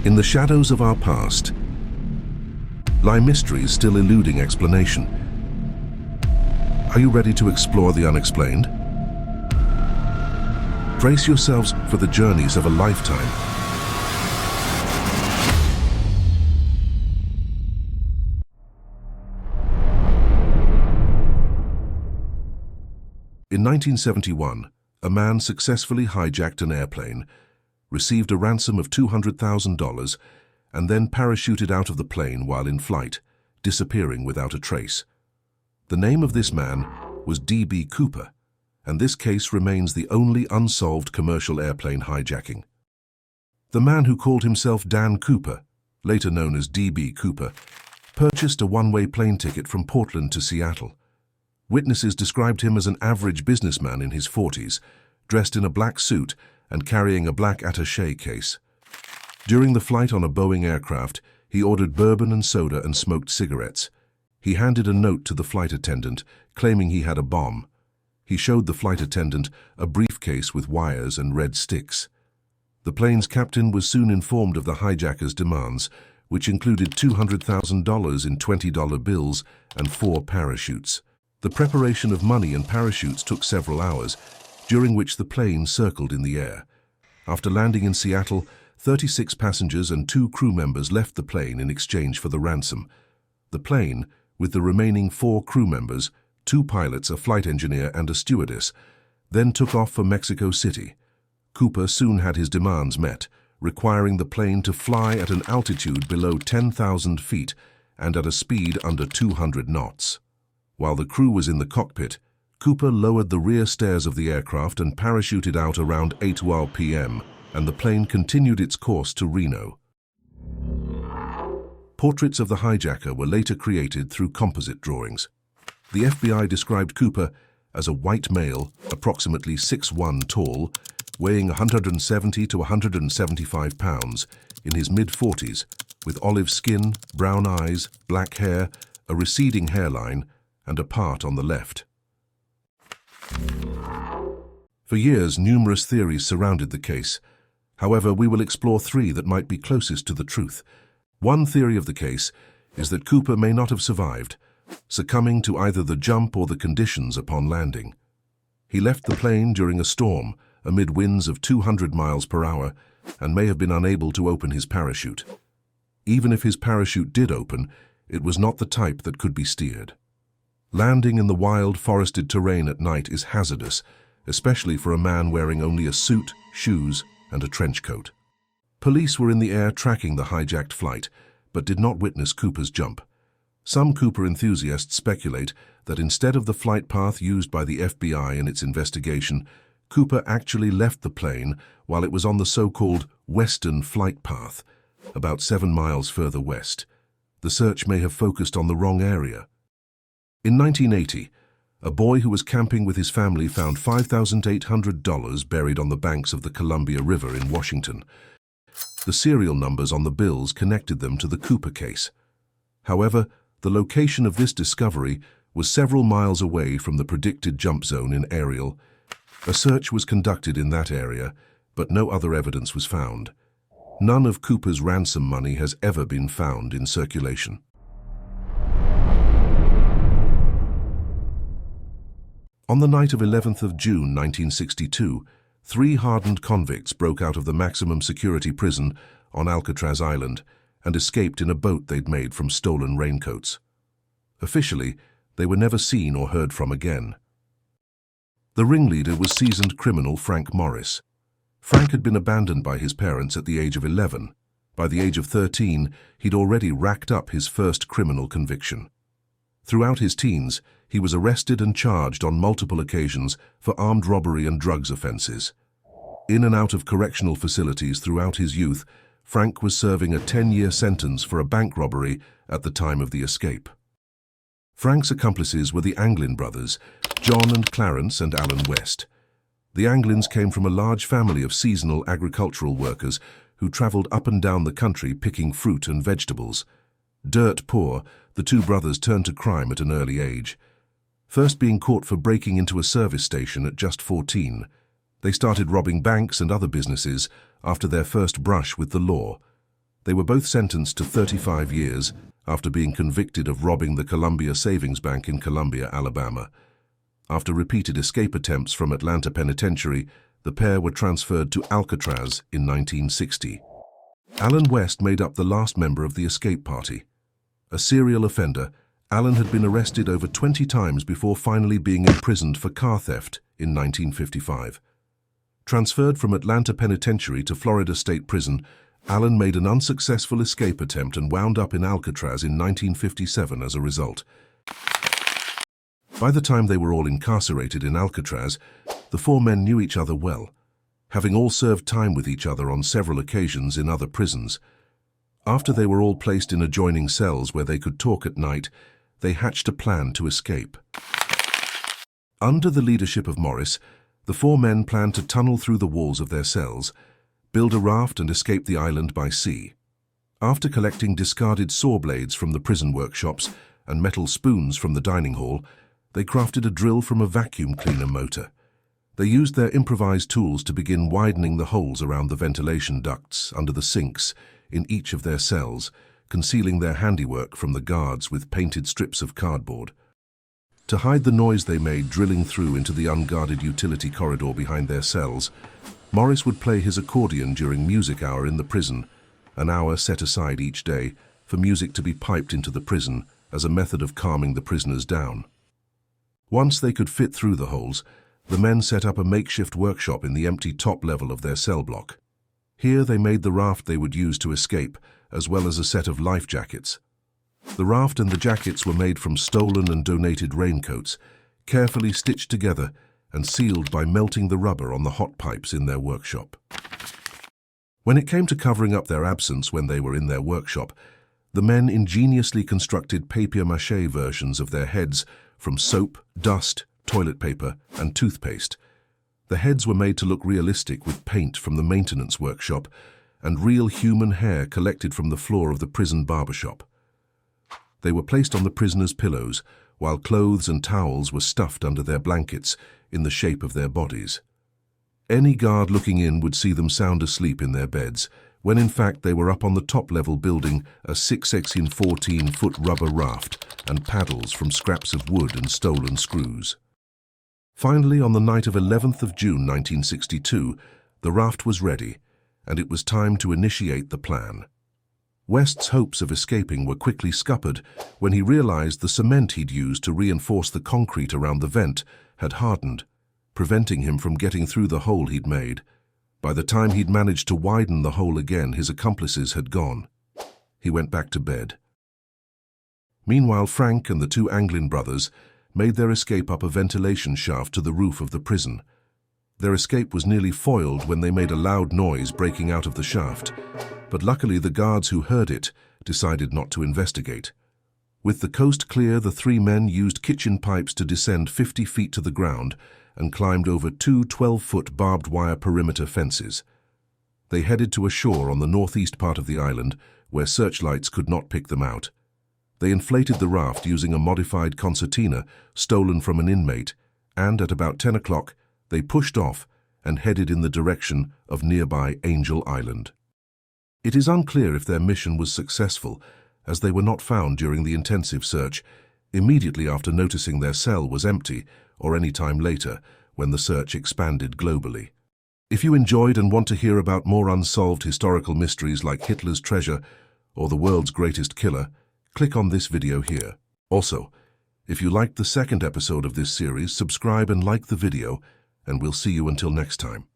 In the shadows of our past lie mysteries still eluding explanation. Are you ready to explore the unexplained? Brace yourselves for the journeys of a lifetime. In 1971, a man successfully hijacked an airplane, received a ransom of $200,000, and then parachuted out of the plane while in flight, disappearing without a trace. The name of this man was D.B. Cooper, and this case remains the only unsolved commercial airplane hijacking. The man who called himself Dan Cooper, later known as D.B. Cooper, purchased a one-way plane ticket from Portland to Seattle. Witnesses described him as an average businessman in his 40s, dressed in a black suit and carrying a black attaché case. During the flight on a Boeing aircraft, he ordered bourbon and soda and smoked cigarettes. He handed a note to the flight attendant, claiming he had a bomb. He showed the flight attendant a briefcase with wires and red sticks. The plane's captain was soon informed of the hijacker's demands, which included $200,000 in $20 bills and 4 parachutes. The preparation of money and parachutes took several hours, during which the plane circled in the air. After landing in Seattle, 36 passengers and 2 crew members left the plane in exchange for the ransom. The plane, with the remaining 4 crew members, 2 pilots, a flight engineer and a stewardess, then took off for Mexico City. Cooper soon had his demands met, requiring the plane to fly at an altitude below 10,000 feet and at a speed under 200 knots. While the crew was in the cockpit, Cooper lowered the rear stairs of the aircraft and parachuted out around 8:12 p.m., and the plane continued its course to Reno. Portraits of the hijacker were later created through composite drawings. The FBI described Cooper as a white male, approximately 6'1" tall, weighing 170 to 175 pounds, in his mid-40s, with olive skin, brown eyes, black hair, a receding hairline, and a part on the left. For years, numerous theories surrounded the case. However, we will explore 3 that might be closest to the truth. One theory of the case is that Cooper may not have survived, succumbing to either the jump or the conditions upon landing. He left the plane during a storm, amid winds of 200 miles per hour, and may have been unable to open his parachute. Even if his parachute did open, it was not the type that could be steered. Landing in the wild, forested terrain at night is hazardous, especially for a man wearing only a suit, shoes, and a trench coat. Police were in the air tracking the hijacked flight, but did not witness Cooper's jump. Some Cooper enthusiasts speculate that instead of the flight path used by the FBI in its investigation, Cooper actually left the plane while it was on the so-called Western Flight Path, about 7 miles further west. The search may have focused on the wrong area. In 1980, a boy who was camping with his family found $5,800 buried on the banks of the Columbia River in Washington. The serial numbers on the bills connected them to the Cooper case. However, the location of this discovery was several miles away from the predicted jump zone in Ariel. A search was conducted in that area, but no other evidence was found. None of Cooper's ransom money has ever been found in circulation. On the night of 11th of June 1962, 3 hardened convicts broke out of the maximum security prison on Alcatraz Island and escaped in a boat they'd made from stolen raincoats. Officially, they were never seen or heard from again. The ringleader was seasoned criminal Frank Morris. Frank had been abandoned by his parents at the age of 11. By the age of 13, he'd already racked up his first criminal conviction. Throughout his teens, he was arrested and charged on multiple occasions for armed robbery and drugs offenses. In and out of correctional facilities throughout his youth, Frank was serving a 10-year sentence for a bank robbery at the time of the escape. Frank's accomplices were the Anglin brothers, John and Clarence and Alan West. The Anglins came from a large family of seasonal agricultural workers who traveled up and down the country picking fruit and vegetables. Dirt poor, the 2 brothers turned to crime at an early age. First being caught for breaking into a service station at just 14, they started robbing banks and other businesses after their first brush with the law. They were both sentenced to 35 years after being convicted of robbing the Columbia Savings Bank in Columbia, Alabama. After repeated escape attempts from Atlanta Penitentiary, the pair were transferred to Alcatraz in 1960. Alan West made up the last member of the escape party. A serial offender, Alan had been arrested over 20 times before finally being imprisoned for car theft in 1955. Transferred from Atlanta Penitentiary to Florida State Prison, Alan made an unsuccessful escape attempt and wound up in Alcatraz in 1957 as a result. By the time they were all incarcerated in Alcatraz, the four men knew each other well, having all served time with each other on several occasions in other prisons. After they were all placed in adjoining cells where they could talk at night, they hatched a plan to escape. Under the leadership of Morris, the four men planned to tunnel through the walls of their cells, build a raft and escape the island by sea. After collecting discarded saw blades from the prison workshops and metal spoons from the dining hall, they crafted a drill from a vacuum cleaner motor. They used their improvised tools to begin widening the holes around the ventilation ducts under the sinks in each of their cells, concealing their handiwork from the guards with painted strips of cardboard. To hide the noise they made drilling through into the unguarded utility corridor behind their cells, Morris would play his accordion during music hour in the prison, an hour set aside each day for music to be piped into the prison as a method of calming the prisoners down. Once they could fit through the holes, the men set up a makeshift workshop in the empty top level of their cell block. Here they made the raft they would use to escape, as well as a set of life jackets. The raft and the jackets were made from stolen and donated raincoats, carefully stitched together and sealed by melting the rubber on the hot pipes in their workshop. When it came to covering up their absence when they were in their workshop, the men ingeniously constructed papier-mâché versions of their heads from soap, dust, toilet paper, and toothpaste. The heads were made to look realistic with paint from the maintenance workshop and real human hair collected from the floor of the prison barbershop. They were placed on the prisoners' pillows, while clothes and towels were stuffed under their blankets in the shape of their bodies. Any guard looking in would see them sound asleep in their beds, when in fact they were up on the top level building a 6x14-foot rubber raft and paddles from scraps of wood and stolen screws. Finally, on the night of 11th of June 1962, the raft was ready, and it was time to initiate the plan. West's hopes of escaping were quickly scuppered when he realized the cement he'd used to reinforce the concrete around the vent had hardened, preventing him from getting through the hole he'd made. By the time he'd managed to widen the hole again, his accomplices had gone. He went back to bed. Meanwhile, Frank and the two Anglin brothers made their escape up a ventilation shaft to the roof of the prison. Their escape was nearly foiled when they made a loud noise breaking out of the shaft, but luckily the guards who heard it decided not to investigate. With the coast clear, the three men used kitchen pipes to descend 50 feet to the ground and climbed over two 12-foot barbed wire perimeter fences. They headed to a shore on the northeast part of the island where searchlights could not pick them out. They inflated the raft using a modified concertina stolen from an inmate, and at about 10 o'clock, they pushed off and headed in the direction of nearby Angel Island. It is unclear if their mission was successful, as they were not found during the intensive search, immediately after noticing their cell was empty, or any time later, when the search expanded globally. If you enjoyed and want to hear about more unsolved historical mysteries like Hitler's treasure or the world's greatest killer, click on this video here. Also, if you liked the second episode of this series, subscribe and like the video, and we'll see you until next time.